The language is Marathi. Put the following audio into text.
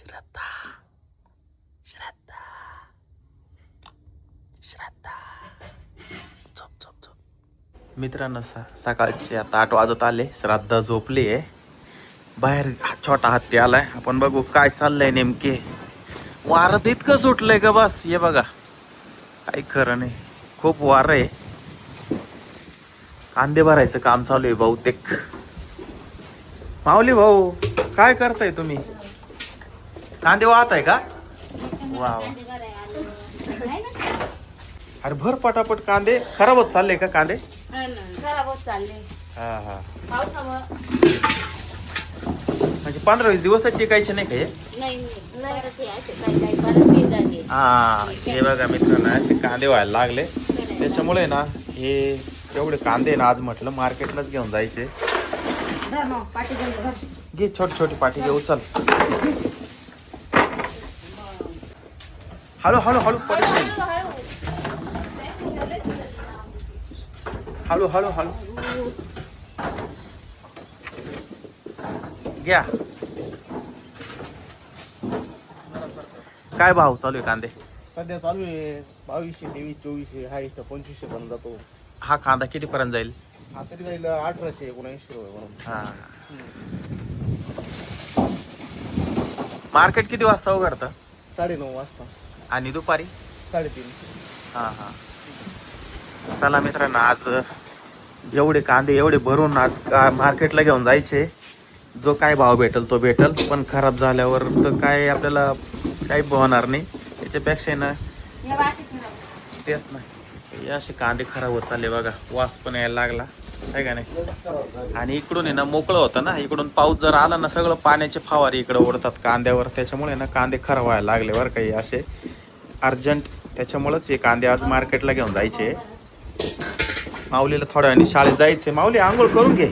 श्रद्धा श्रद्धा श्रद्धा झोप झोप झोप. मित्रांनो सकाळचे आता 8 वाजत आले. श्रद्धा झोपली आहे. बाहेर छोटा हत्ती आलाय. आपण बघू काय चाललंय नेमके. वारं इतकं सुटलंय का बस. हे बघा काही खरं नाही. खूप वारं आहे. कांदे भरायचं काम चालू आहे बहुतेक. माऊली भाऊ काय करताय तुम्ही. कांदे वाहताय का. वा वा. अरे भर पटापट. कांदे खराब होत चालले का कांदे. खराब होत चालले. हा हा पावसामुळे म्हणजे 15-20 दिवस टिकायचे नाही का हे. हा हे बघा मित्रांनो असे कांदे व्हायला लागले. त्याच्यामुळे ना हे एवढे कांदे ना आज म्हटलं मार्केटलाच घेऊन जायचे. घे छोटी छोटी पाठी घेऊ चल. हळू हळू हळू पडत नाही. हळू हळू हळू घ्या. काय भाव चालू आहे कांदे. सध्या चालू आहे 2200, 2300, 2400, हा इथं 2500 पर्यंत जातो. हा कांदा किती पर्यंत जाईल. हा तरी जाईल 1800, 1900 रुपये म्हणून. हा मार्केट किती वाजता उघडतं. 9:30 वाजता आणि दुपारी 3:30. हा हा. चला मित्रांनो आज जेवढे कांदे एवढे भरून आज मार्केटला घेऊन जायचे. जो काय भाव भेटल तो भेटल. पण खराब झाल्यावर तर काय आपल्याला काही होणार नाही. त्याच्यापेक्षा ना तेच ना हे असे कांदे खराब होत चालले बघा. वास पण यायला लागला आहे का नाही. आणि इकडून आहे ना मोकळं होतं ना. इकडून पाऊस जर आला ना सगळं पाण्याचे फवारे इकडे ओढतात कांद्यावर. त्याच्यामुळे ना कांदे खराब व्हायला लागले बरं काही असे अर्जंट. त्याच्यामुळेच हे कांदे आज मार्केटला घेऊन जायचे. माऊलीला थोड्या वेळाने शाळेत जायचे. माऊली आंघोळ करून घे.